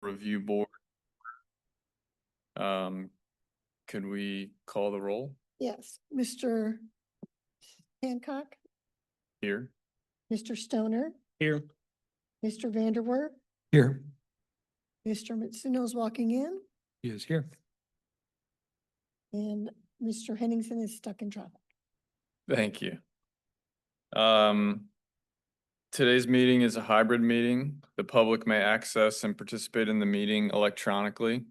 Review Board. Could we call the roll Yes, Mr. Hancock, here? Mr. Stoner, Here. Mr. Vanderwerf, Here. Mr. Mitsuno's walking in, He is here. and Mr. Henningsen is stuck in traffic. Thank you. Today's meeting is a hybrid meeting. The public may access and participate in the meeting electronically.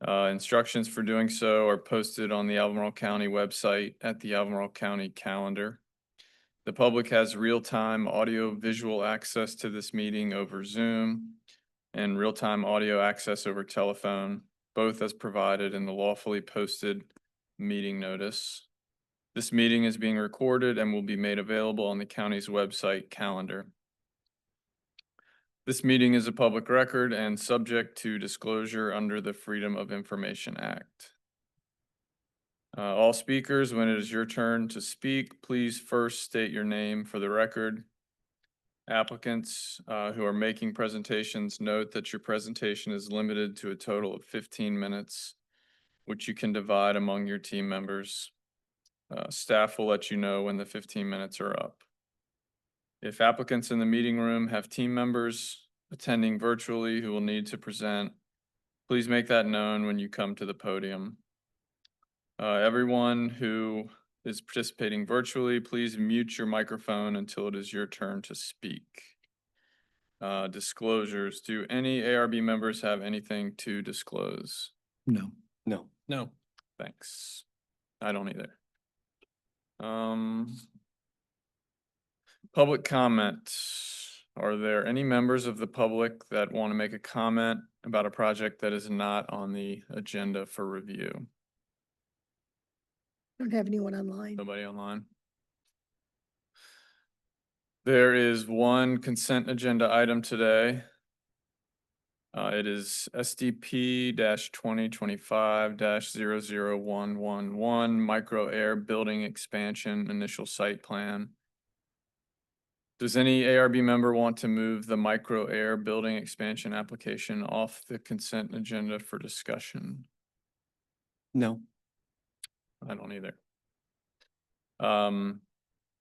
Instructions for doing so are posted on the Albemarle County website at the Albemarle County calendar. The public has real-time audio-visual access to this meeting over Zoom and real-time audio access over telephone, both as provided in the lawfully posted meeting notice. This meeting is being recorded and will be made available on the county's website calendar. This meeting is a public record and subject to disclosure under the Freedom of Information Act. All speakers, when it is your turn to speak, please first state your name for the record. Applicants who are making presentations, note that your presentation is limited to a total of 15 minutes, which you can divide among your team members. Staff will let you know when the 15 minutes are up. If applicants in the meeting room have team members attending virtually who will need to present, please make that known when you come to the podium. Everyone who is participating virtually, please mute your microphone until it is your turn to speak. Disclosures. Do any ARB members have anything to disclose? No. No. Thanks. I don't either. Public comment. Are there any members of the public that want to make a comment about a project that is not on the agenda for review? Don't have anyone online. Nobody online? There is one consent agenda item today. It is SDP 2025 00111 micro air building expansion initial site plan. Does any ARB member want to move the micro air building expansion application off the consent agenda for discussion? No. I don't either.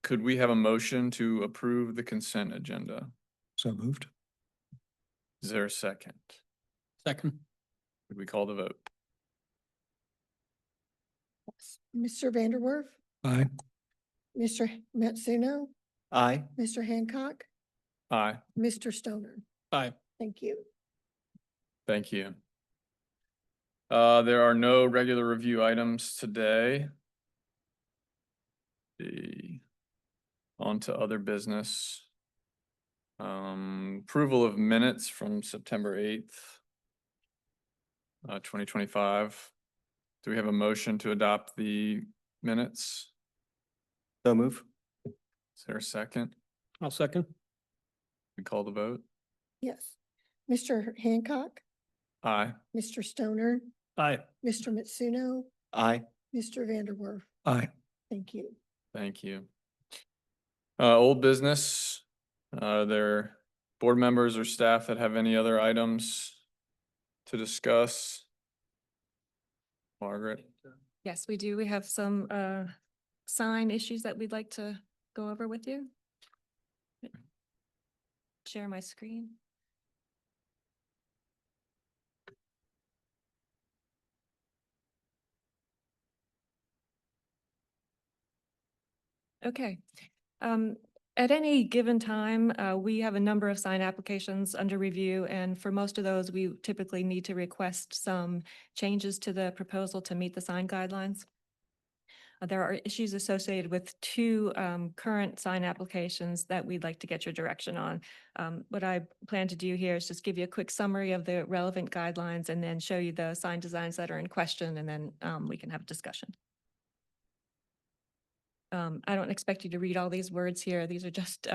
Could we have a motion to approve the consent agenda? So moved. Is there a second? Second. Could we call the vote? Mr. Vanderwerf, Aye. Mr. Matsuno, Aye. Mr. Hancock, Aye. Mr. Stoner. Aye. Thank you. Thank you. There are no regular review items today. On to other business. Approval of minutes from September 8th, 2025. Do we have a motion to adopt the minutes? So move. Is there a second? I'll second. We call the vote? Yes. Mr. Hancock, Aye. Mr. Stoner, Aye. Mr. Mitsuno, Aye. Mr. Vanderwerf. Aye. Thank you. Thank you. Old business. Are there board members or staff that have any other items to discuss? Margaret? Yes, we do. We have some sign issues that we'd like to go over with you. Share my screen. Okay. At any given time, we have a number of sign applications under review, and for most of those, we typically need to request some changes to the proposal to meet the sign guidelines. There are issues associated with two current sign applications that we'd like to get your direction on. What I plan to do here is just give you a quick summary of the relevant guidelines and then show you the sign designs that are in question, and then we can have a discussion. I don't expect you to read all these words here. These are just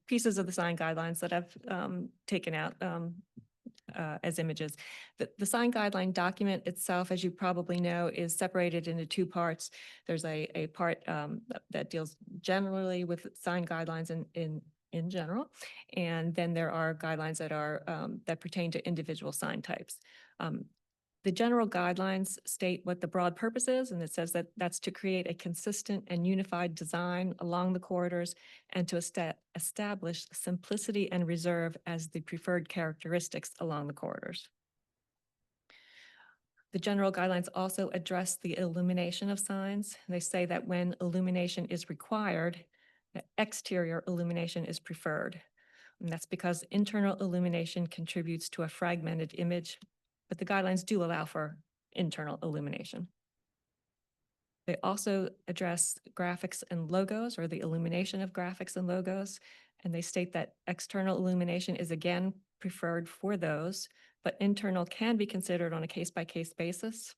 pieces of the sign guidelines that I've taken out as images. The sign guideline document itself, as you probably know, is separated into two parts. There's a part that deals generally with sign guidelines in general. And then there are guidelines that are, that pertain to individual sign types. The general guidelines state what the broad purpose is, and it says that that's to create a consistent and unified design along the corridors and to establish simplicity and reserve as the preferred characteristics along the corridors. The general guidelines also address the illumination of signs. They say that when illumination is required, exterior illumination is preferred. And that's because internal illumination contributes to a fragmented image, but the guidelines do allow for internal illumination. They also address graphics and logos, or the illumination of graphics and logos, and they state that external illumination is again preferred for those, but internal can be considered on a case-by-case basis.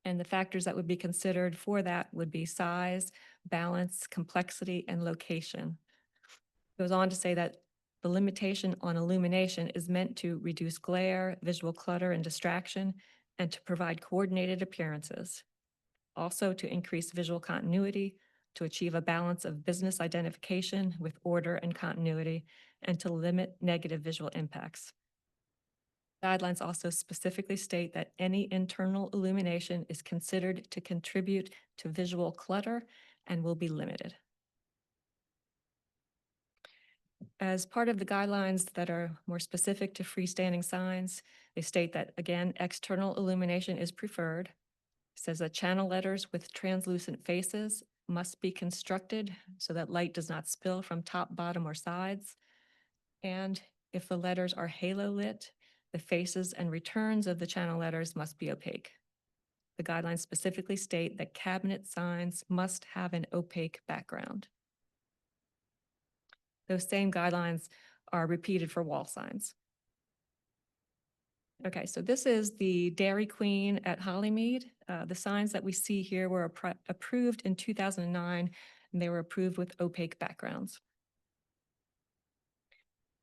And the factors that would be considered for that would be size, balance, complexity, and location. Goes on to say that the limitation on illumination is meant to reduce glare, visual clutter, and distraction, and to provide coordinated appearances. Also to increase visual continuity, to achieve a balance of business identification with order and continuity, and to limit negative visual impacts. Guidelines also specifically state that any internal illumination is considered to contribute to visual clutter and will be limited. As part of the guidelines that are more specific to freestanding signs, they state that, again, external illumination is preferred. It says that channel letters with translucent faces must be constructed so that light does not spill from top, bottom, or sides. And if the letters are halo lit, the faces and returns of the channel letters must be opaque. The guidelines specifically state that cabinet signs must have an opaque background. Those same guidelines are repeated for wall signs. Okay, so this is the Dairy Queen at Hollymead. The signs that we see here were approved in 2009, and they were approved with opaque backgrounds.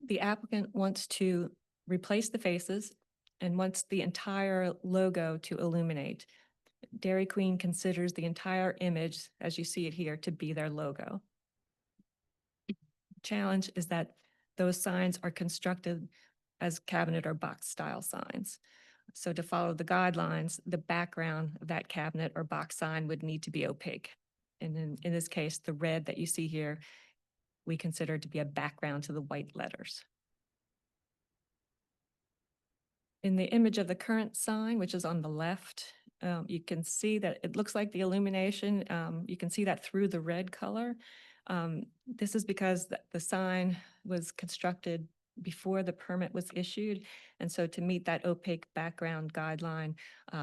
The applicant wants to replace the faces and wants the entire logo to illuminate. Dairy Queen considers the entire image, as you see it here, to be their logo. Challenge is that those signs are constructed as cabinet or box style signs. So to follow the guidelines, the background of that cabinet or box sign would need to be opaque. And in this case, the red that you see here, we consider to be a background to the white letters. In the image of the current sign, which is on the left, you can see that it looks like the illumination, you can see that through the red color. This is because the sign was constructed before the permit was issued. And so to meet that opaque background guideline,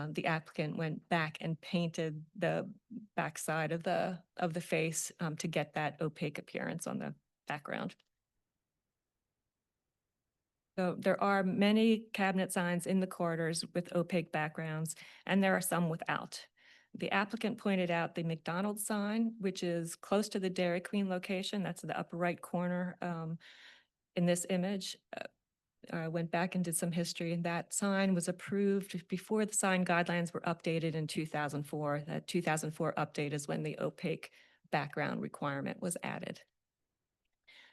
the applicant went back and painted the backside of the face to get that opaque appearance on the background. So there are many cabinet signs in the corridors with opaque backgrounds, and there are some without. The applicant pointed out the McDonald's sign, which is close to the Dairy Queen location. That's the upper right corner in this image. I went back and did some history, and that sign was approved before the sign guidelines were updated in 2004. That 2004 update is when the opaque background requirement was added.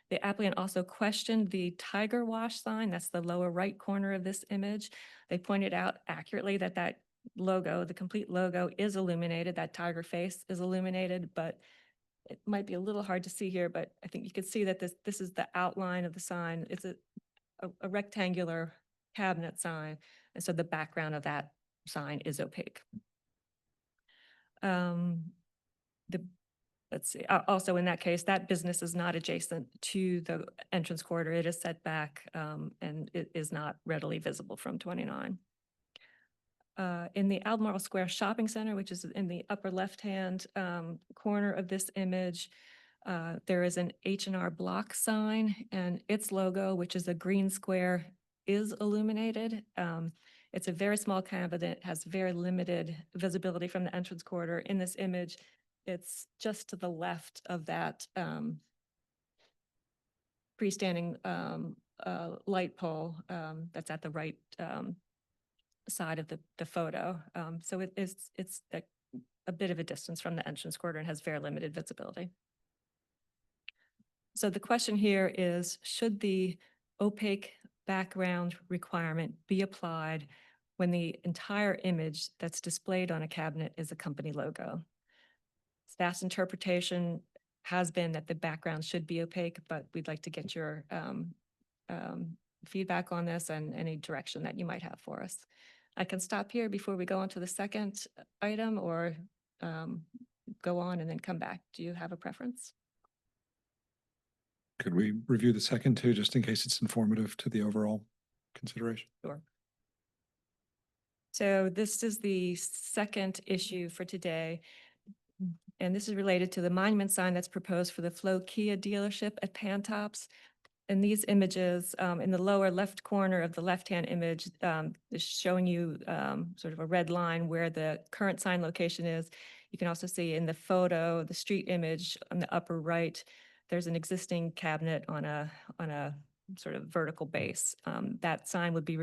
The applicant also questioned the Tiger Wash sign. That's the lower right corner of this image. They pointed out accurately that that logo, the complete logo, is illuminated. That tiger face is illuminated, but it might be a little hard to see here, but I think you can see that this is the outline of the sign. It's a rectangular cabinet sign, and so the background of that sign is opaque. Let's see, also in that case, that business is not adjacent to the entrance corridor. It is set back and it is not readily visible from 29. In the Albemarle Square Shopping Center, which is in the upper left-hand corner of this image, there is an H&R Block sign, and its logo, which is a green square, is illuminated. It's a very small cabinet, has very limited visibility from the entrance corridor. In this image, it's just to the left of that freestanding light pole that's at the right side of the photo. So it's a bit of a distance from the entrance corridor and has very limited visibility. So the question here is, should the opaque background requirement be applied when the entire image that's displayed on a cabinet is a company logo? Staff's interpretation has been that the background should be opaque, but we'd like to get your feedback on this and any direction that you might have for us. I can stop here before we go on to the second item, or go on and then come back. Do you have a preference? Could we review the second too, just in case it's informative to the overall consideration? Sure. So this is the second issue for today. And this is related to the monument sign that's proposed for the Flo Kia dealership at Pantops. In these images, in the lower left corner of the left-hand image, is showing you sort of a red line where the current sign location is. You can also see in the photo, the street image on the upper right, there's an existing cabinet on a sort of vertical base. That sign would be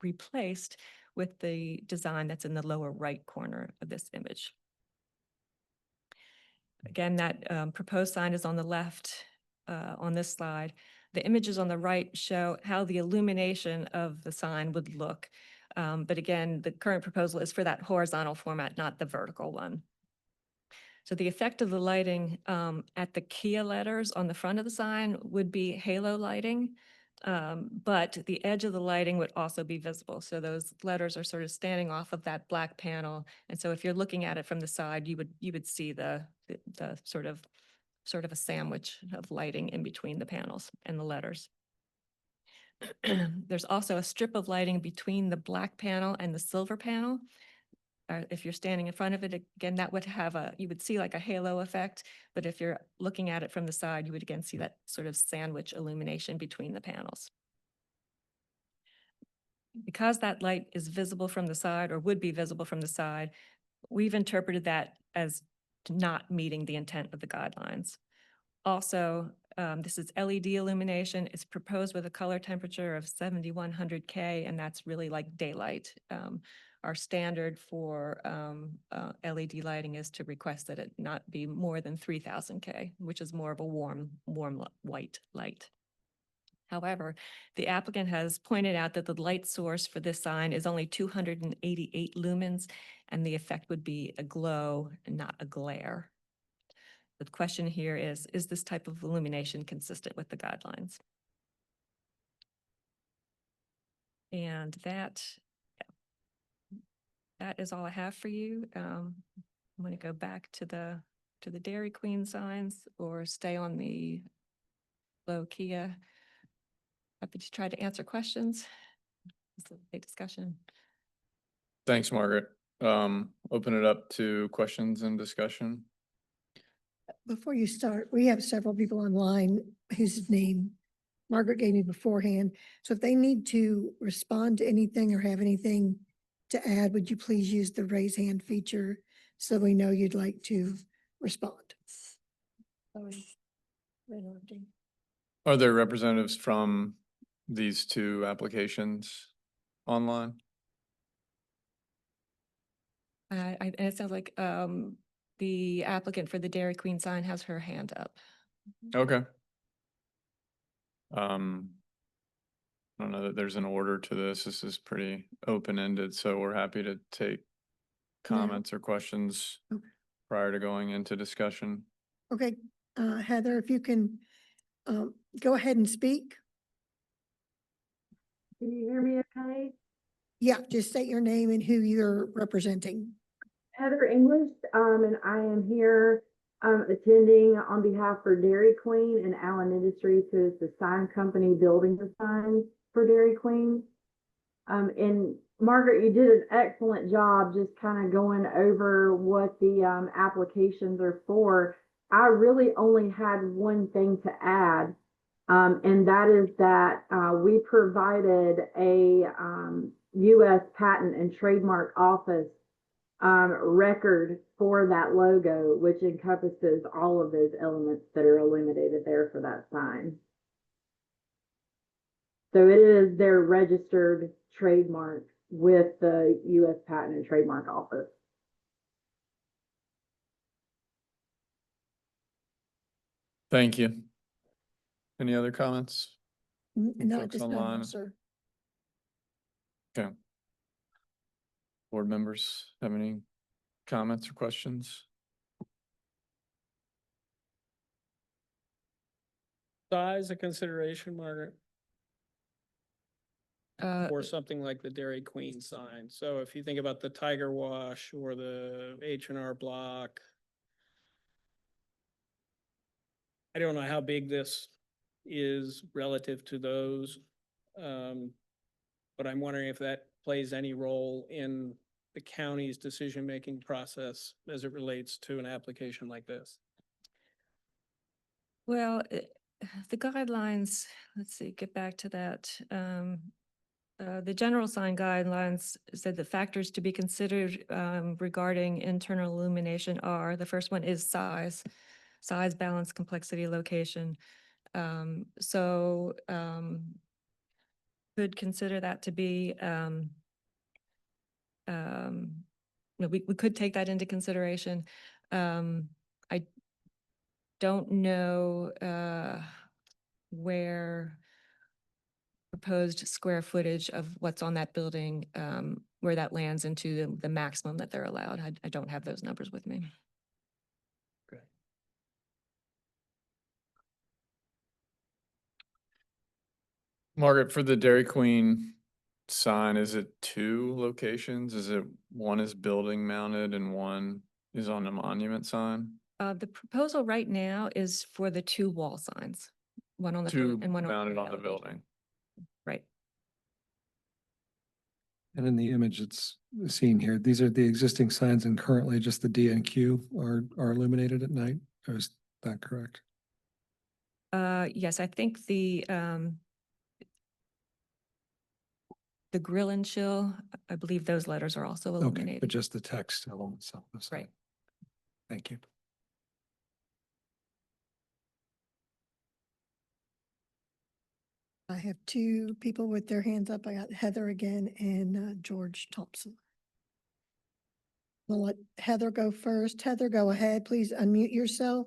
replaced with the design that's in the lower right corner of this image. Again, that proposed sign is on the left on this slide. The images on the right show how the illumination of the sign would look. But again, the current proposal is for that horizontal format, not the vertical one. So the effect of the lighting at the Kia letters on the front of the sign would be halo lighting. But the edge of the lighting would also be visible. So those letters are sort of standing off of that black panel. And so if you're looking at it from the side, you would see the sort of a sandwich of lighting in between the panels and the letters. There's also a strip of lighting between the black panel and the silver panel. If you're standing in front of it, again, that would have you would see like a halo effect, but if you're looking at it from the side, you would again see that sort of sandwich illumination between the panels. Because that light is visible from the side, or would be visible from the side, we've interpreted that as not meeting the intent of the guidelines. Also, this is LED illumination. It's proposed with a color temperature of 7100 K, and that's really like daylight. Our standard for LED lighting is to request that it not be more than 3000 K, which is more of a warm white light. However, the applicant has pointed out that the light source for this sign is only 288 lumens, and the effect would be a glow and not a glare. The question here is this type of illumination consistent with the guidelines? And that is all I have for you. I'm going to go back to the Dairy Queen signs or stay on the Flo Kia. Happy to try to answer questions. It's a big discussion. Thanks, Margaret. Open it up to questions and discussion. Before you start, we have several people online whose name Margaret gave me beforehand. So if they need to respond to anything or have anything to add, would you please use the raise hand feature so we know you'd like to respond? Are there representatives from these two applications online? And it sounds like the applicant for the Dairy Queen sign has her hand up. Okay. I don't know that there's an order to this. This is pretty open-ended, so we're happy to take comments or questions Okay. prior to going into discussion. Okay, Heather, if you can go ahead and speak. Can you hear me okay? Yeah, just state your name and who you're representing. Heather English, and I am here attending on behalf for Dairy Queen and Allen Industries, who is the sign company building the signs for Dairy Queen. And Margaret, you did an excellent job just kind of going over what the applications are for. I really only had one thing to add, and that is that we provided a U.S. Patent and Trademark Office record for that logo, which encompasses all of those elements that are illuminated there for that sign. So it is their registered trademark with the U.S. Patent and Trademark Office. Thank you. Any other comments? Not at folks this time, no, online? sir. Okay. Board members have any comments or questions? Size a consideration, Margaret, Uh, for something like the Dairy Queen sign. So if you think about the Tiger Wash or the H&R Block, I don't know how big this is relative to those. But I'm wondering if that plays any role in the county's decision-making process as it relates to an application like this. Well, the guidelines, let's see, get back to that. The general sign guidelines said the factors to be considered regarding internal illumination are, the first one is size, balance, complexity, location. Could consider that to be, we could take that into consideration. I don't know where proposed square footage of what's on that building, where that lands into the maximum that they're allowed. I don't have those numbers with me. Margaret, for the Dairy Queen sign, is it 2 locations? Is it one is building mounted and one is on a monument sign? The proposal right now is for the 2 wall signs, one on the front 2 and one mounted on the elevation. building. Right. And in the image it's seen here, these are the existing signs and currently just the D and Q are illuminated at night. Is that correct? Yes, I think the grill and chill, I believe those letters are also Okay, illuminated. but just the text element itself. of sign. Right. Thank you. I have 2 people with their hands up. I got Heather again and George Thompson. We'll let Heather go first. Heather, go ahead. Please unmute yourself.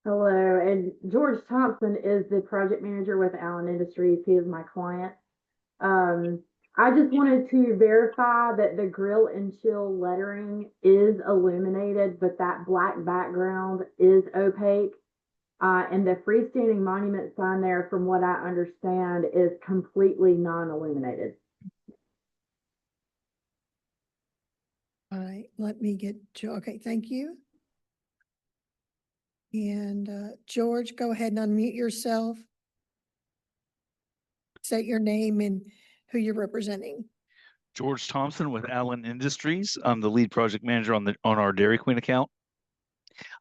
Hello, and George Thompson is the project manager with Allen Industries. He is my client. I just wanted to verify that the grill and chill lettering is illuminated, but that black background is opaque. And the freestanding monument sign there, from what I understand, is completely non-illuminated. All right, let me get, okay, thank you. And George, go ahead and unmute yourself. State your name and who you're representing. George Thompson with Allen Industries. I'm the lead project manager on our Dairy Queen account.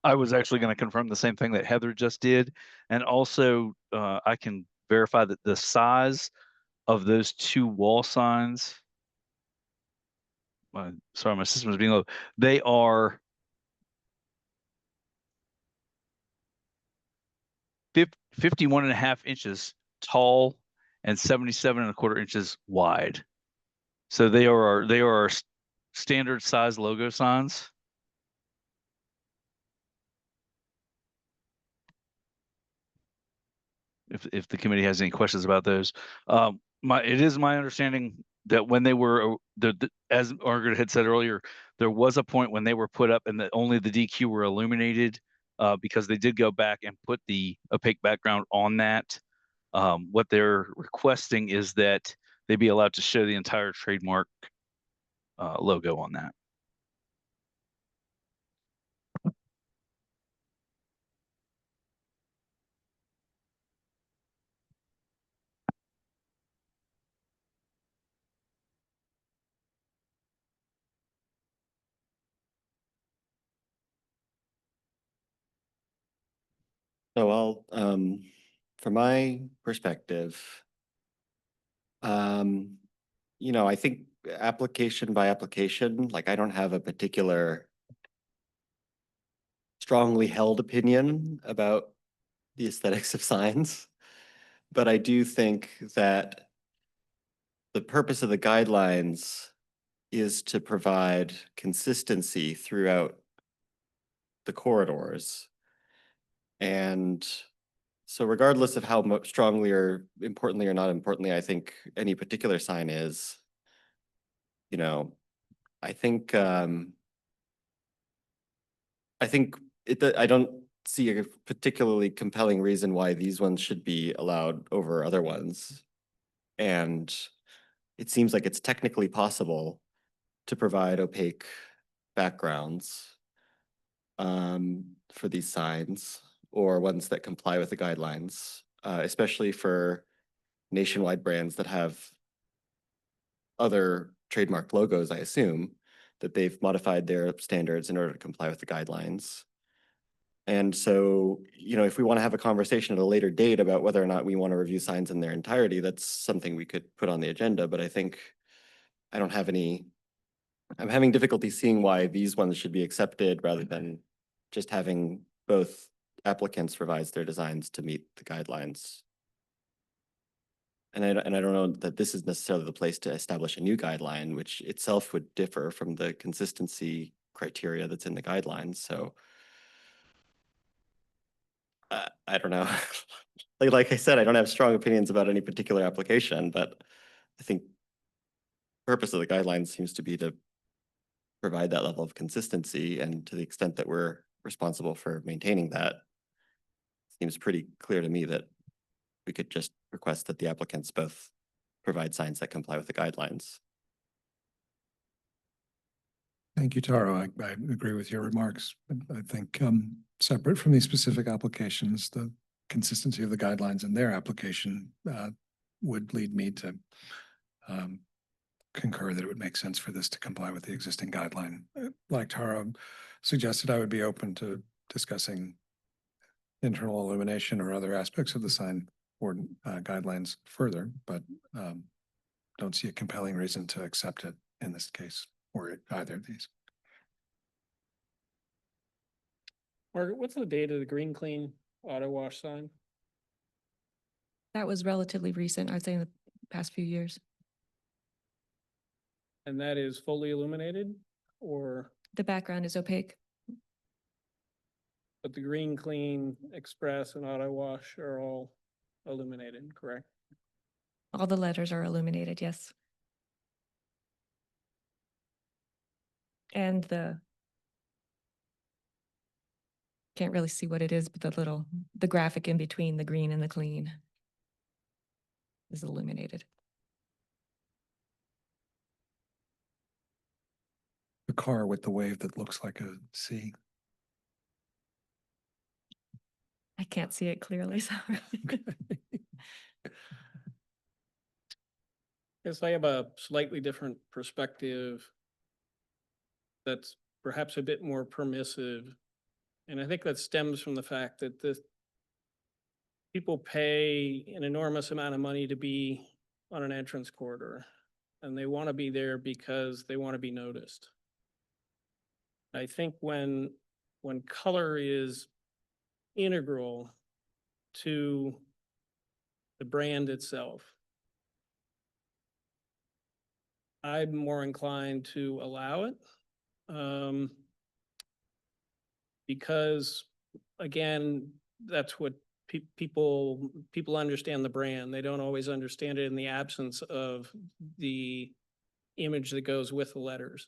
I was actually going to confirm the same thing that Heather just did, and also I can verify that the size of those 2 wall signs. Sorry, my system is being low. They are 51.5 inches tall and 77.25 inches wide. So they are our standard size logo signs. If the committee has any questions about those, it is my understanding that when they were as Margaret had said earlier, there was a point when they were put up and that only the DQ were illuminated, because they did go back and put the opaque background on that. What they're requesting is that they be allowed to show the entire trademark logo on that. So from my perspective, I think application by application, like I don't have a particular strongly held opinion about the aesthetics of signs, but I do think that the purpose of the guidelines is to provide consistency throughout the corridors. And So regardless of how strongly or importantly or not importantly, I think any particular sign is, you know, I think I don't see a particularly compelling reason why these ones should be allowed over other ones. And it seems like it's technically possible to provide opaque backgrounds for these signs or ones that comply with the guidelines, especially for nationwide brands that have other trademark logos, I assume, that they've modified their standards in order to comply with the guidelines. And so, if we want to have a conversation at a later date about whether or not we want to review signs in their entirety, that's something we could put on the agenda. But I think I don't have any, I'm having difficulty seeing why these ones should be accepted rather than just having both applicants revise their designs to meet the guidelines. And I don't know that this is necessarily the place to establish a new guideline, which itself would differ from the consistency criteria that's in the guidelines. So I don't know. Like I said, I don't have strong opinions about any particular application, but I think purpose of the guidelines seems to be to provide that level of consistency, and to the extent that we're responsible for maintaining that, seems pretty clear to me that we could just request that the applicants both provide signs that comply with the guidelines. Thank you, Taro. I agree with your remarks. I think separate from these specific applications, the consistency of the guidelines in their application would lead me to concur that it would make sense for this to comply with the existing guideline. Like Taro suggested, I would be open to discussing internal illumination or other aspects of the sign or guidelines further, but don't see a compelling reason to accept it in this case or either of these. Margaret, what's the date of the Green Clean auto wash sign? That was relatively recent, I'd say in the past few years. And that is fully illuminated, or, The background is opaque. but the Green Clean Express and auto wash are all illuminated, correct? All the letters are illuminated, yes. And can't really see what it is, but the graphic in between the green and the clean is illuminated. The car with the wave that looks like a C. I can't see it clearly, sorry. Guess I have a slightly different perspective that's perhaps a bit more permissive. And I think that stems from the fact that people pay an enormous amount of money to be on an entrance corridor, and they want to be there because they want to be noticed. I think when color is integral to the brand itself, I'm more inclined to allow it. Because again, that's what people understand the brand. They don't always understand it in the absence of the image that goes with the letters.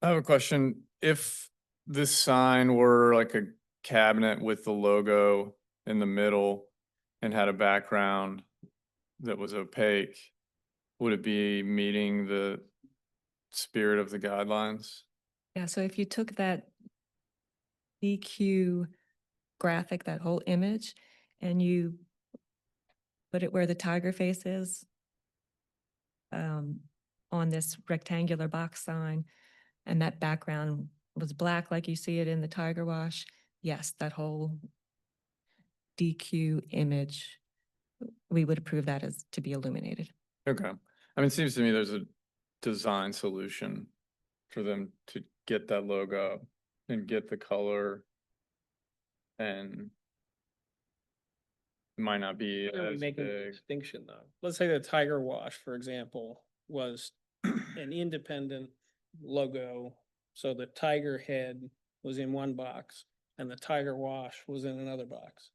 I have a question. If this sign were like a cabinet with the logo in the middle and had a background that was opaque, would it be meeting the spirit of the guidelines? Yeah, so if you took that DQ graphic, that whole image, and you put it where the tiger face is, on this rectangular box sign, and that background was black like you see it in the tiger wash, yes, that whole DQ image, we would approve that as to be illuminated. Okay. I mean, it seems to me there's a design solution for them to get that logo and get the color and might not be Why are we as making the big. distinction though? Let's say the Tiger Wash, for example, was an independent logo. So the tiger head was in one box and the Tiger Wash was in another box.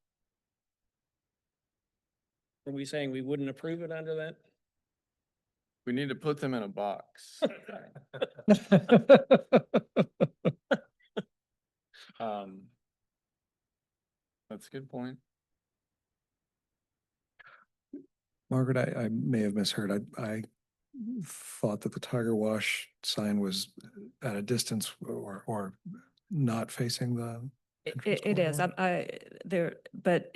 Are we saying we wouldn't approve it under that? We need to put them in a box. Um, that's a good point. Margaret, I may have misheard. I thought that the Tiger Wash sign was at a distance or not facing the entrance It is, corridor. but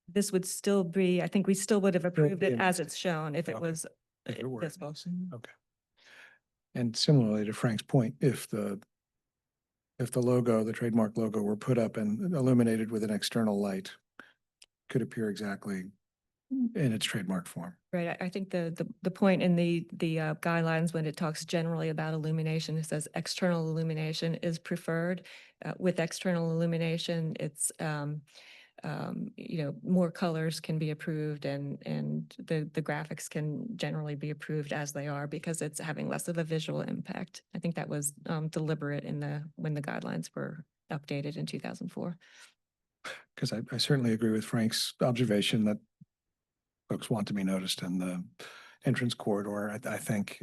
this would still be, I think we still would have approved be it in- as it's shown if it Okay. was If it were. visible. Okay. And similarly to Frank's point, if the logo, the trademark logo were put up and illuminated with an external light, could appear exactly in its trademark form. Right, I think the point in the guidelines, when it talks generally about illumination, it says external illumination is preferred. With external illumination, it's, more colors can be approved and the graphics can generally be approved as they are because it's having less of a visual impact. I think that was deliberate when the guidelines were updated in 2004. Because I certainly agree with Frank's observation that folks want to be noticed in the entrance corridor, I think.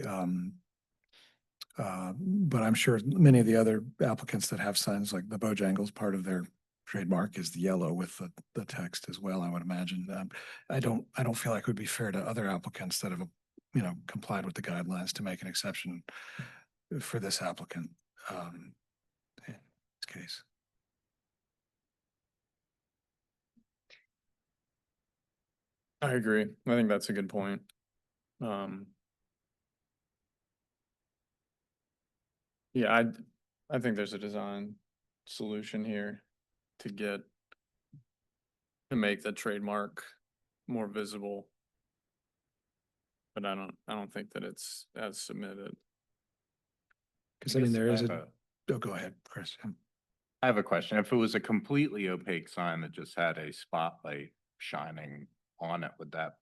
But I'm sure many of the other applicants that have signs like the Bojangles, part of their trademark is the yellow with the text as well, I would imagine. I don't feel like it would be fair to other applicants that have, complied with the guidelines to make an exception for this applicant, in this case. I agree. I think that's a good point. Yeah, I think there's a design solution here to make the trademark more visible. But I don't think that it's as submitted. Because I mean, there is I oh, go ahead, Chris. have a question. If it was a completely opaque sign that just had a spotlight shining on it, would that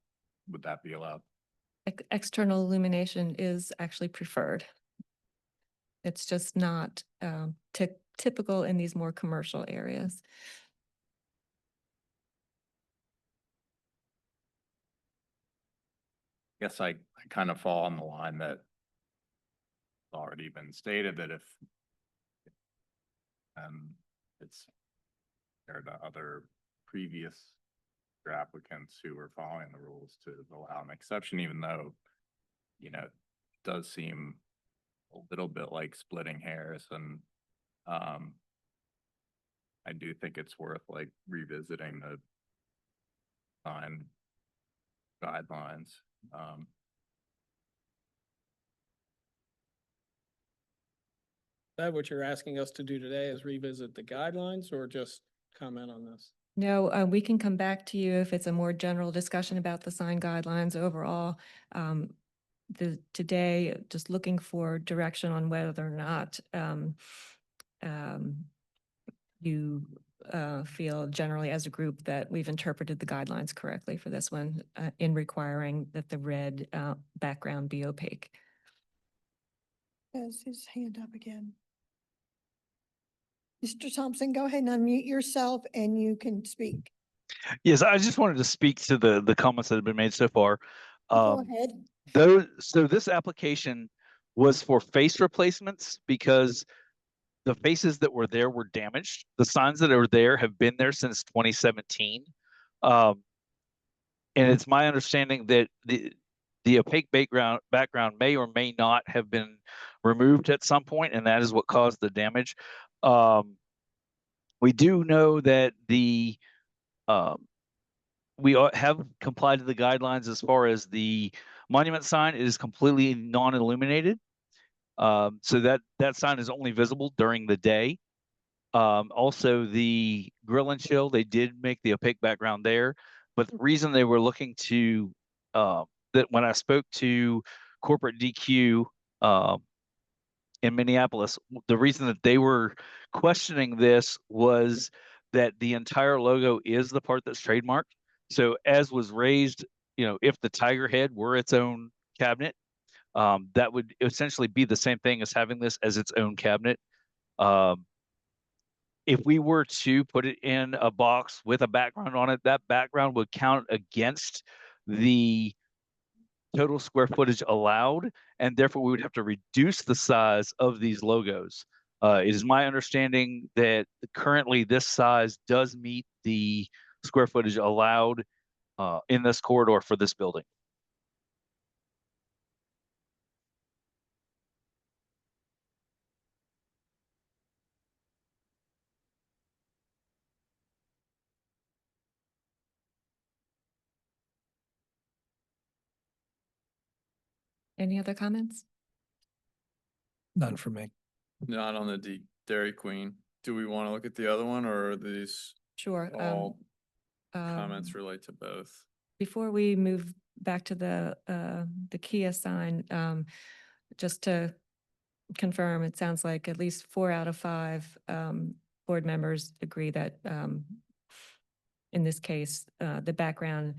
be allowed? External illumination is actually preferred. It's just not typical in these more commercial areas. Guess I kind of fall on the line that it's already been stated that if it's compared to other previous applicants who were following the rules to allow an exception, even though, it does seem a little bit like splitting hairs, and I do think it's worth like revisiting the sign guidelines. Is that what you're asking us to do today, is revisit the guidelines or just comment on this? No, we can come back to you if it's a more general discussion about the sign guidelines overall. Today, just looking for direction on whether or not you feel generally as a group that we've interpreted the guidelines correctly for this one in requiring that the red background be opaque. Has his hand up again. Mr. Thompson, go ahead and unmute yourself and you can speak. Yes, I just wanted to speak to the comments that have been made so far. Go ahead. So this application was for face replacements because the faces that were there were damaged. The signs that are there have been there since 2017. And it's my understanding that the opaque background may or may not have been removed at some point, and that is what caused the damage. We do know that we have complied to the guidelines as far as the monument sign is completely non-illuminated. So that sign is only visible during the day. Also the grill and chill, they did make the opaque background there, but the reason they were looking to, that when I spoke to corporate DQ, in Minneapolis, the reason that they were questioning this was that the entire logo is the part that's trademarked. So as was raised, if the tiger head were its own cabinet, that would essentially be the same thing as having this as its own cabinet. If we were to put it in a box with a background on it, that background would count against the total square footage allowed, and therefore we would have to reduce the size of these logos. It is my understanding that currently this size does meet the square footage allowed in this corridor for this building. Any other comments? None for me. Not on the Dairy Queen. Do we want to look at the other one, or are these Sure. all comments relate to both? Before we move back to the Kia sign, just to confirm, it sounds like at least 4 out of 5 board members agree that in this case, the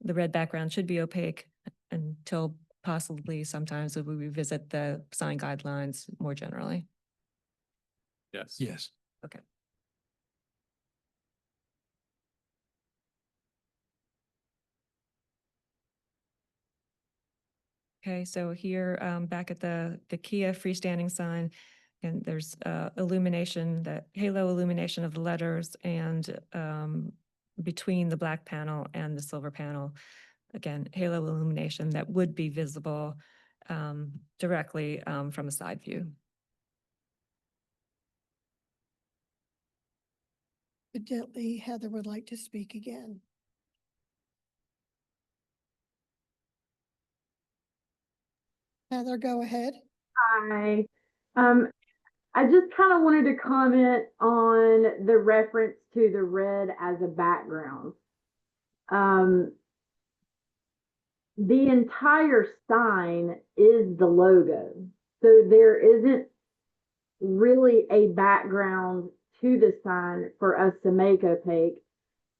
red background should be opaque until possibly sometimes we revisit the sign guidelines more generally. Yes. Yes. Okay. Okay, so here, back at the Kia freestanding sign, and there's illumination, the halo illumination of the letters, and between the black panel and the silver panel, again, halo illumination that would be visible directly from a side view. Evidently, Heather would like to speak again. Heather, go ahead. Hi. I just kind of wanted to comment on the reference to the red as a background. The entire sign is the logo. So there isn't really a background to the sign for us to make opaque.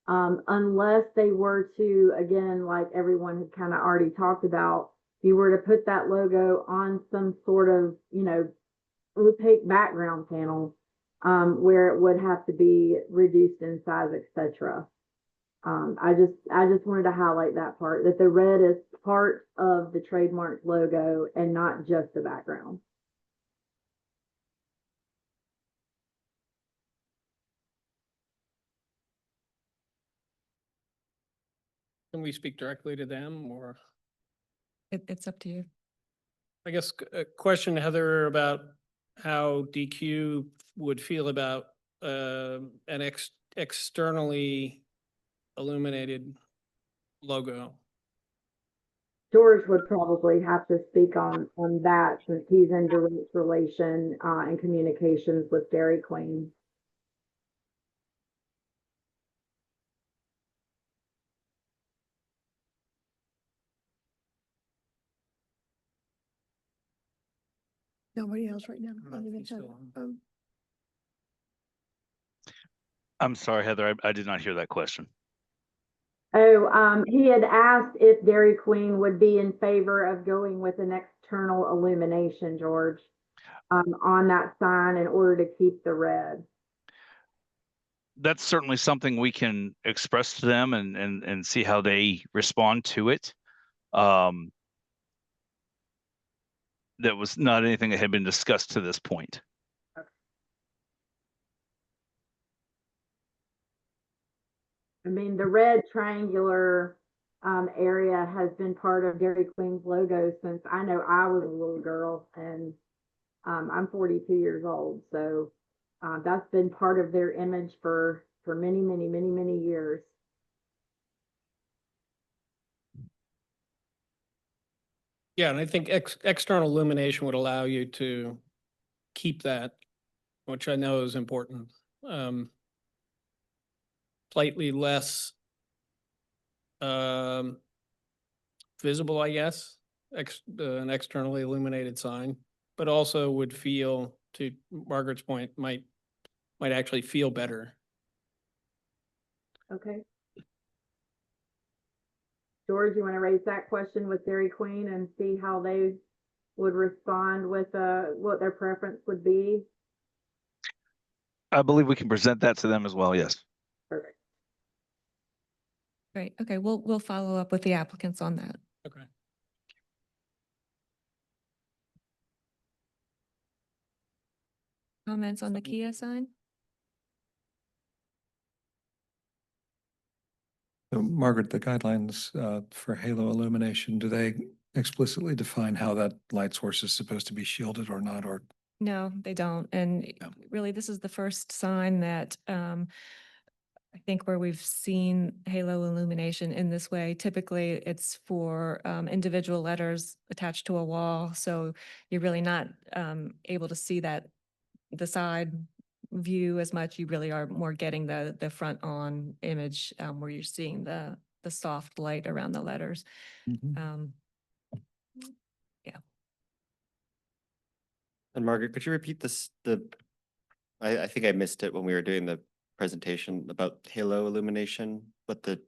Unless they were to, again, like everyone had kind of already talked about, if you were to put that logo on some sort of, opaque background panel, where it would have to be reduced in size, etc. I just wanted to highlight that part, that the red is part of the trademark logo and not just the background. Can we speak directly to them, or? It's up to you. I guess a question, Heather, about how DQ would feel about an externally illuminated logo. George would probably have to speak on that, since he's in direct relation and communications with Dairy Queen. Nobody else right now. I don't know other if than he's still Heather. on. I'm sorry, Heather, I did not hear that question. Oh, he had asked if Dairy Queen would be in favor of going with an external illumination, George, on that sign in order to keep the red. That's certainly something we can express to them and see how they respond to it. That was not anything that had been discussed to this point. I mean, the red triangular area has been part of Dairy Queen's logo since I know I was a little girl, and I'm 42 years old. So that's been part of their image for many, many, many, many years. Yeah, and I think external illumination would allow you to keep that, which I know is important. Slightly less visible, I guess, an externally illuminated sign, but also would feel, to Margaret's point, might actually feel better. Okay. George, you want to raise that question with Dairy Queen and see how they would respond with, what their preference would be? I believe we can present that to them as well, yes. Perfect. Great. Okay, we'll follow up with the applicants on that. Okay. Comments on the Kia sign? So Margaret, the guidelines for halo illumination, do they explicitly define how that light source is supposed to be shielded or not, or? No, they don't. And No. really, this is the first sign that I think where we've seen halo illumination in this way. Typically, it's for individual letters attached to a wall. So you're really not able to see the side view as much. You really are more getting the front on image where you're seeing the soft light around the letters. Um, And Margaret, could you repeat this, I think I missed it when we were doing the presentation about halo illumination, what the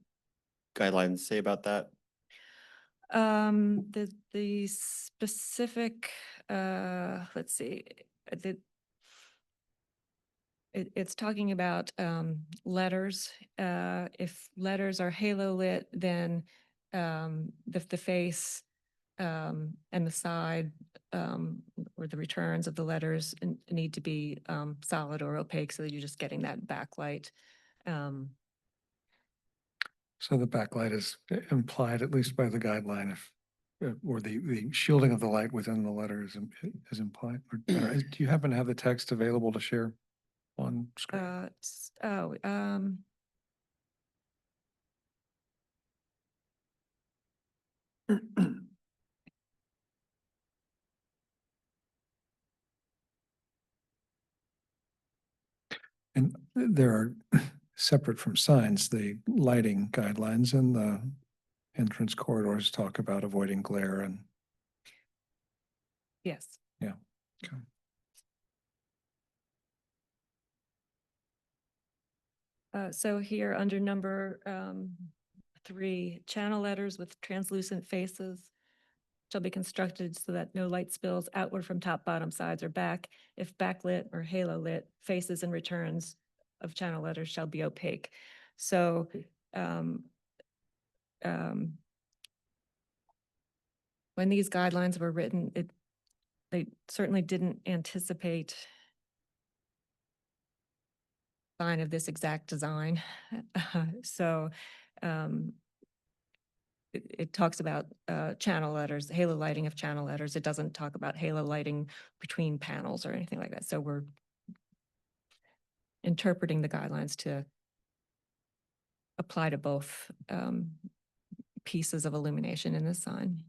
guidelines say about that? The specific, let's see, it's talking about letters. If letters are halo lit, then the face and the side or the returns of the letters need to be solid or opaque, so that you're just getting that backlight. So the backlight is implied, at least by the guideline, if, or the shielding of the light within the letter is implied. Do you happen to have the text available to share on screen? And there are, separate from signs, the lighting guidelines and the entrance corridors talk about avoiding glare and, Yes. yeah. Okay. So here under number 3, channel letters with translucent faces shall be constructed so that no light spills outward from top, bottom, sides, or back. If backlit or halo lit, faces and returns of channel letters shall be opaque. So when these guidelines were written, they certainly didn't anticipate sign of this exact design. So it talks about channel letters, halo lighting of channel letters. It doesn't talk about halo lighting between panels or anything like that. So we're interpreting the guidelines to apply to both pieces of illumination in this sign.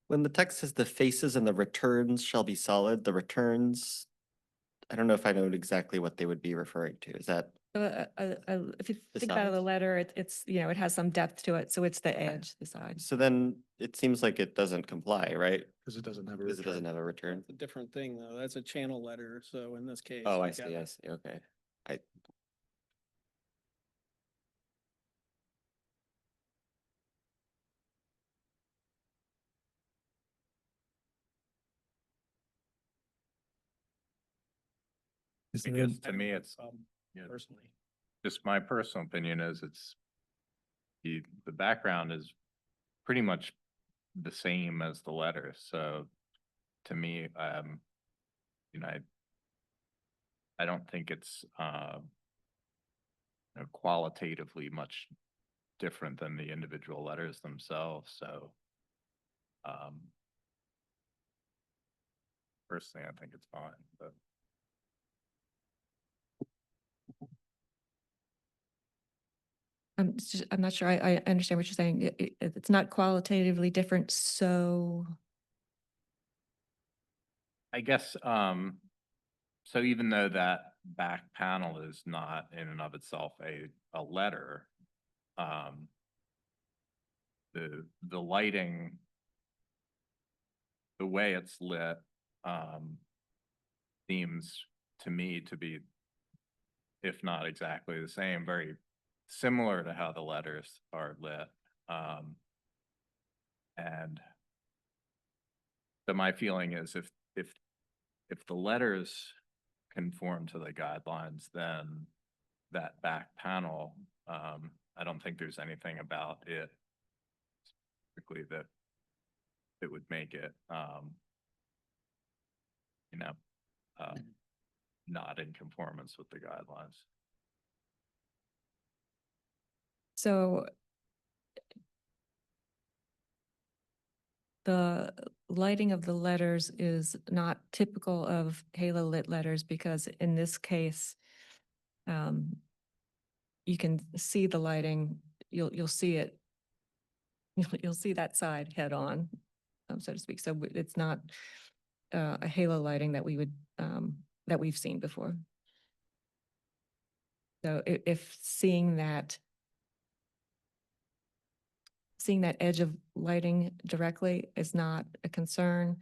When the text says the faces and the returns shall be solid, the returns, I don't know if I know exactly what they would be referring to. Is that, If you The think about the sides? letter, it's, it has some depth to it. So it's the edge, the side. so then it seems like it doesn't comply, right? Because it doesn't have a Because it doesn't return. have a return. It's a different thing, though. That's a channel letter, so in this case. Oh, I you've got- see, okay. Is I there, guess to me, it's yeah. Personally. just my personal opinion is the background is pretty much the same as the letter. So to me, I don't think it's qualitatively much different than the individual letters themselves. So personally, I think it's fine, but I'm not sure I understand what you're saying. It's not qualitatively different, so I guess, so even though that back panel is not in and of itself a letter. The lighting, the way it's lit, seems to me to be, if not exactly the same, very similar to how the letters are lit. And so my feeling is if the letters conform to the guidelines, then that back panel, I don't think there's anything about it specifically that would make it, you know, not in conformance with the guidelines. So the lighting of the letters is not typical of halo lit letters because in this case, you can see the lighting, you'll see it, you'll see that side head on, so to speak. So it's not a halo lighting that we would, that we've seen before. So if seeing that edge of lighting directly is not a concern,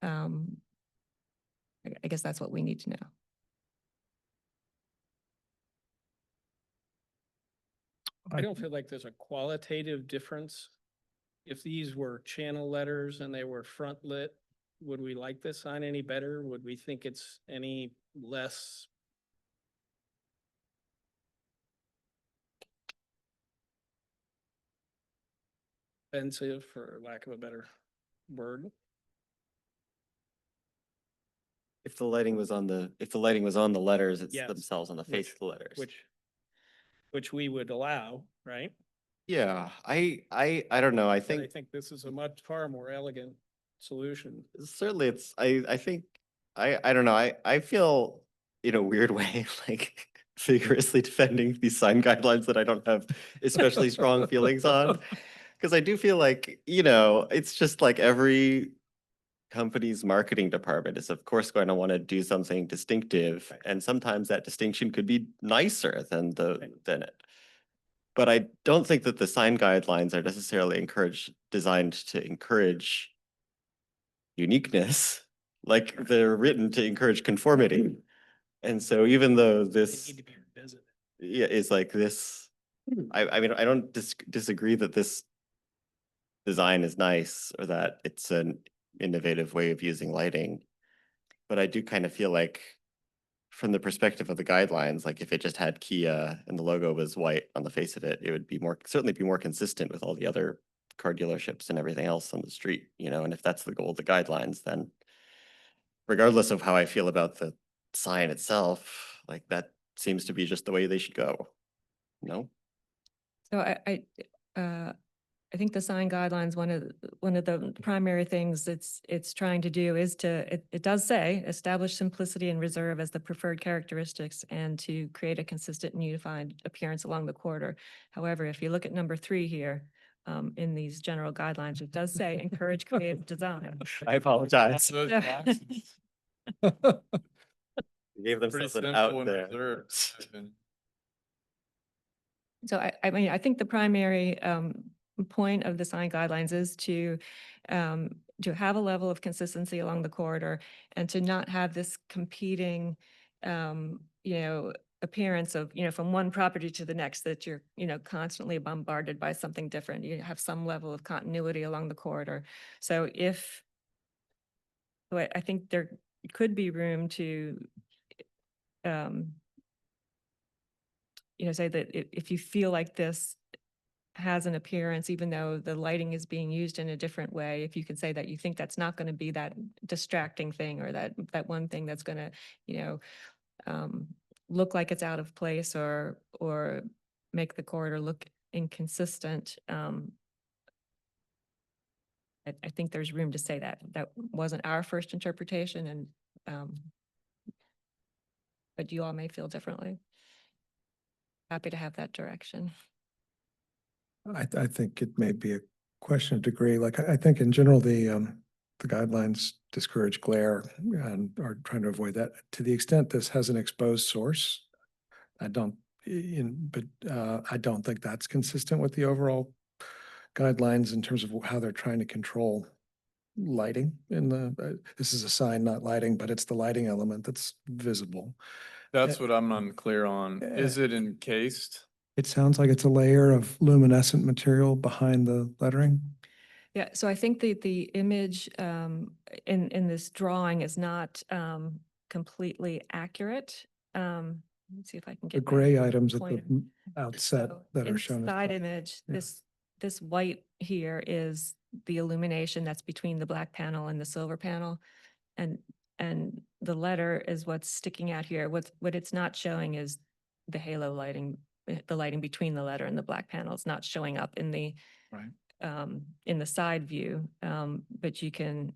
I guess that's what we need to know. I don't feel like there's a qualitative difference. If these were channel letters and they were front lit, would we like this sign any better? Would we think it's any less offensive, for lack of a better word? If the lighting was on the letters, it's Yes, themselves on the face of the letters. Which we would allow, right? Yeah, I don't know. I But I think think this is a much far more elegant solution. certainly I think, I don't know. I feel in a weird way, like vigorously defending these sign guidelines that I don't have especially strong feelings on. Cause I do feel like, it's just like every company's marketing department is of course going to want to do something distinctive. Right. And sometimes that distinction could be nicer than than it. But I don't think that the sign guidelines are necessarily designed to encourage uniqueness, like they're written to encourage conformity. And so even though They this, need to be revisited. yeah, is like this, I mean, I don't disagree that this design is nice or that it's an innovative way of using lighting. But I do kind of feel like from the perspective of the guidelines, like if it just had Kia and the logo was white on the face of it, it would be certainly be more consistent with all the other car dealerships and everything else on the street, and if that's the goal of the guidelines, then regardless of how I feel about the sign itself, like that seems to be just the way they should go. No? So I think the sign guidelines, one of the primary things it's trying to do is it does say establish simplicity and reserve as the preferred characteristics and to create a consistent and unified appearance along the corridor. However, if you look at number 3 here, in these general guidelines, it does say encourage creative design. I apologize. Those Yeah. boxes, We gave pretty themselves an simple out and there. reserved. So I mean, I think the primary point of the sign guidelines is to have a level of consistency along the corridor and to not have this competing, appearance of, from one property to the next, that you're, constantly bombarded by something different. You have some level of continuity along the corridor. So I think there could be room to, say that if you feel like this has an appearance, even though the lighting is being used in a different way, if you can say that you think that's not going to be that distracting thing or that one thing that's going to, look like it's out of place or make the corridor look inconsistent. I think there's room to say that. That wasn't our first interpretation, and but you all may feel differently. Happy to have that direction. I think it may be a question of degree. Like, I think in general, the the guidelines discourage glare and are trying to avoid that. To the extent this has an exposed source, I don't, I don't think that's consistent with the overall guidelines in terms of how they're trying to control lighting in the, this is a sign, not lighting, but it's the lighting element that's visible. That's what I'm unclear on. Is it encased? It sounds like it's a layer of luminescent material behind the lettering. Yeah, so I think the image in this drawing is not completely accurate. Let's see if I can The get. my gray items at the pointer. outset So that in are the shown. as Side black. image, Yeah. this white here is the illumination that's between the black panel and the silver panel. And the letter is what's sticking out here. What it's not showing is the halo lighting, the lighting between the letter and the black panel. It's not showing up Right. in the side view, but you can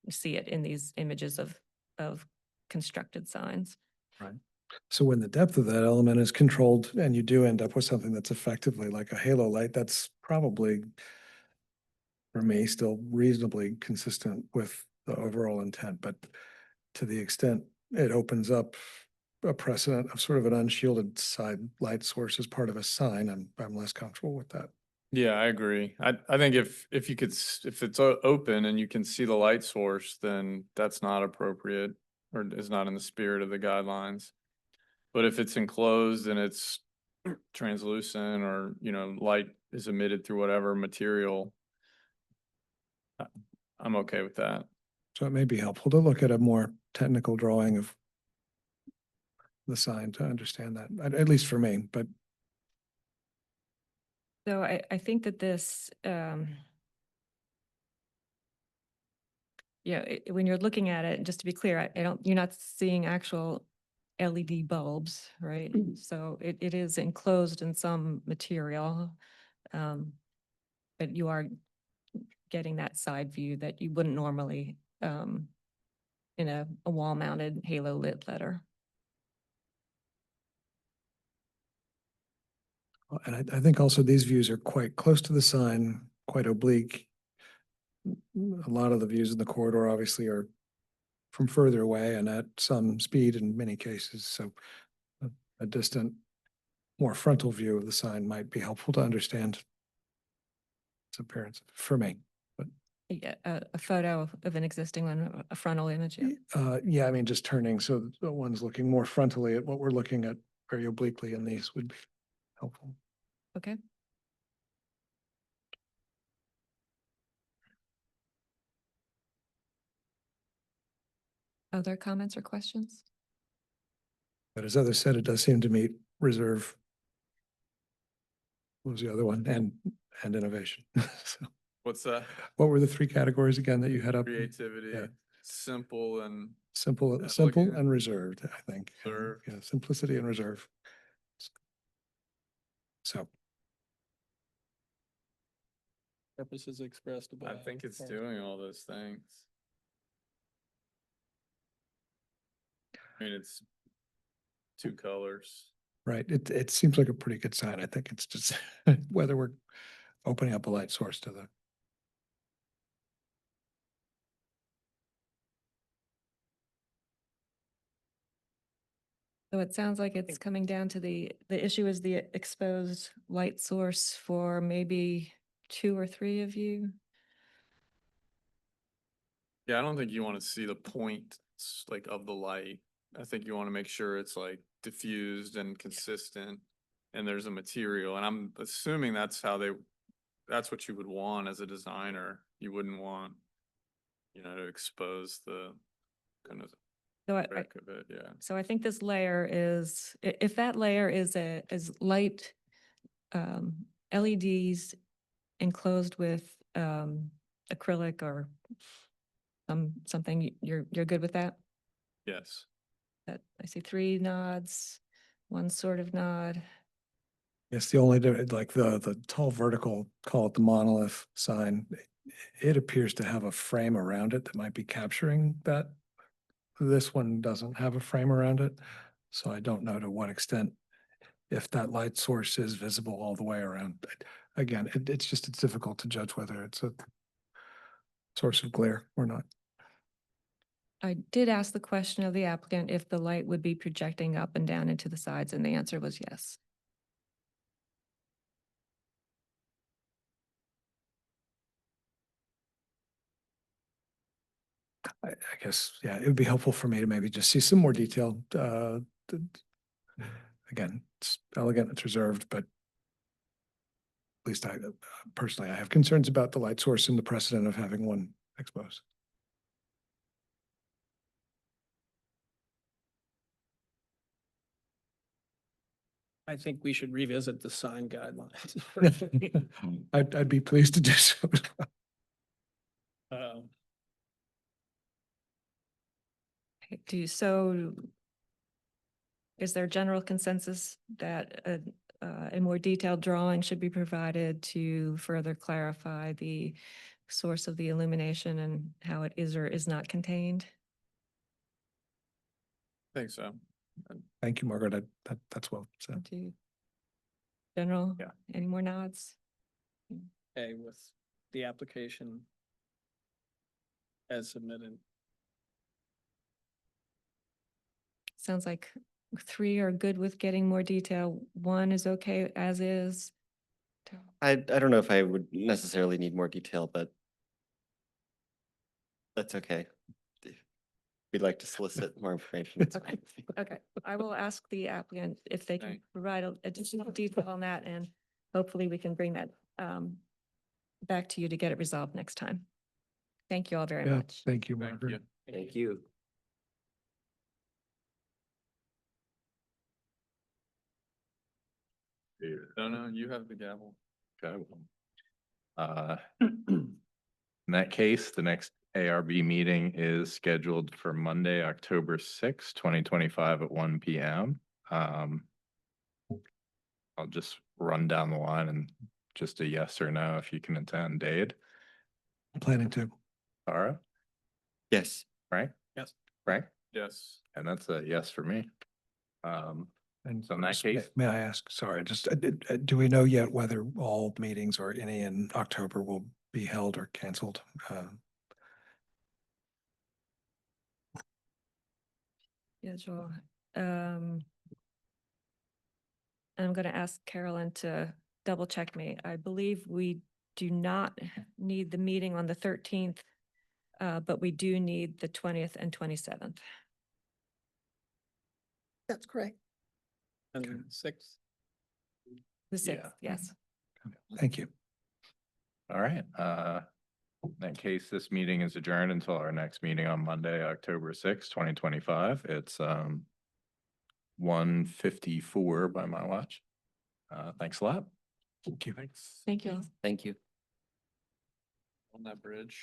see it in these images of constructed signs. Right. So when the depth of that element is controlled and you do end up with something that's effectively like a halo light, that's probably, for me, still reasonably consistent with the overall intent. But to the extent it opens up a precedent of sort of an unshielded side light source as part of a sign, I'm less comfortable with that. Yeah, I agree. I think if you could, if it's open and you can see the light source, then that's not appropriate or is not in the spirit of the guidelines. But if it's enclosed and it's translucent or, light is emitted through whatever material, I'm okay with that. So it may be helpful to look at a more technical drawing of the sign to understand that, at least for me, but So I think that this, when you're looking at it, just to be clear, you're not seeing actual LED bulbs, right? So it is enclosed in some material. But you are getting that side view that you wouldn't normally in a wall mounted halo lit letter. and I think also these views are quite close to the sign, quite oblique. A lot of the views in the corridor obviously are from further away and at some speed in many cases. So a distant, more frontal view of the sign might be helpful to understand its appearance for me. But Yeah, a photo of an existing one, a frontal image. Yeah. yeah, I mean, just turning so the one's looking more frontally at what we're looking at very obliquely in these would be helpful. Okay. Other comments or questions? But as others said, it does seem to meet reserve. What was the other one? And innovation. So What's that? what were the three categories again that you had up? Creativity, Yeah. simple and Simple, Yeah, simple elegant. and reserved, I think. Reserved. Yeah, simplicity and reserve. So Purposes expressed above. I think it's doing all those things. I mean, it's two colors. right, it seems like a pretty good sign. I think it's just whether we're opening up a light source to the. So it sounds like it's coming down to the issue is the exposed light source for maybe 2 or 3 of you. Yeah, I don't think you want to see the point like of the light. I think you want to make sure it's like diffused and consistent and there's a material. And I'm assuming that's what you would want as a designer. You wouldn't want, to expose the kind of So wreck of it, yeah. so I think this layer is, if that layer is light LEDs enclosed with acrylic or something, you're good with that? Yes. That I see 3 nods, 1 sort of nod. Yes, the only, like the tall vertical, call it the monolith sign, it appears to have a frame around it that might be capturing that. This one doesn't have a frame around it, so I don't know to what extent, if that light source is visible all the way around. Again, it's difficult to judge whether it's a source of glare or not. I did ask the question of the applicant if the light would be projecting up and down into the sides, and the answer was yes. I guess, yeah, it would be helpful for me to maybe just see some more detail. Again, it's elegant, it's reserved, but at least I personally, I have concerns about the light source and the precedent of having one exposed. I think we should revisit the sign guidelines. I'd be pleased to do so. Um, So is there general consensus that a more detailed drawing should be provided to further clarify the source of the illumination and how it is or is not contained? I think so. Thank you, Margaret. That's well said. Do you- General? Yeah. Any more nods? Okay, with the application as submitted. Sounds like three are good with getting more detail. One is okay as is. I don't know if I would necessarily need more detail, but that's okay. If we'd like to solicit more information. It's Okay. fine. Okay, I will ask the applicant if they can Thank- provide additional detail on that, and hopefully we can bring that back to you to get it resolved next time. Thank you all very Yeah, much. thank you, Thank Margaret. you. Thank you. No, you have the gavel. Okay. In that case, the next ARB meeting is scheduled for Monday, October 6th, 2025 at 1 p.m. I'll just run down the line and just a yes or no if you can attend. Dade, I'm planning to. Tara, Yes. Frank? Yes. Frank? Yes. And that's a yes for me. And So in that Chris, case- may I ask, sorry, just, do we know yet whether all meetings or any in October will be held or canceled? Yeah, Joel. I'm going to ask Carolyn to double check me. I believe we do not need the meeting on the 13th, but we do need the 20th and 27th. That's correct. And 6th. The Yeah. 6th, yes. Thank you. All right. In that case, this meeting is adjourned until our next meeting on Monday, October 6th, 2025. It's 1:54 by my watch. Thanks a lot. Thank you. Thanks. Thank you all. Thank you. On that bridge.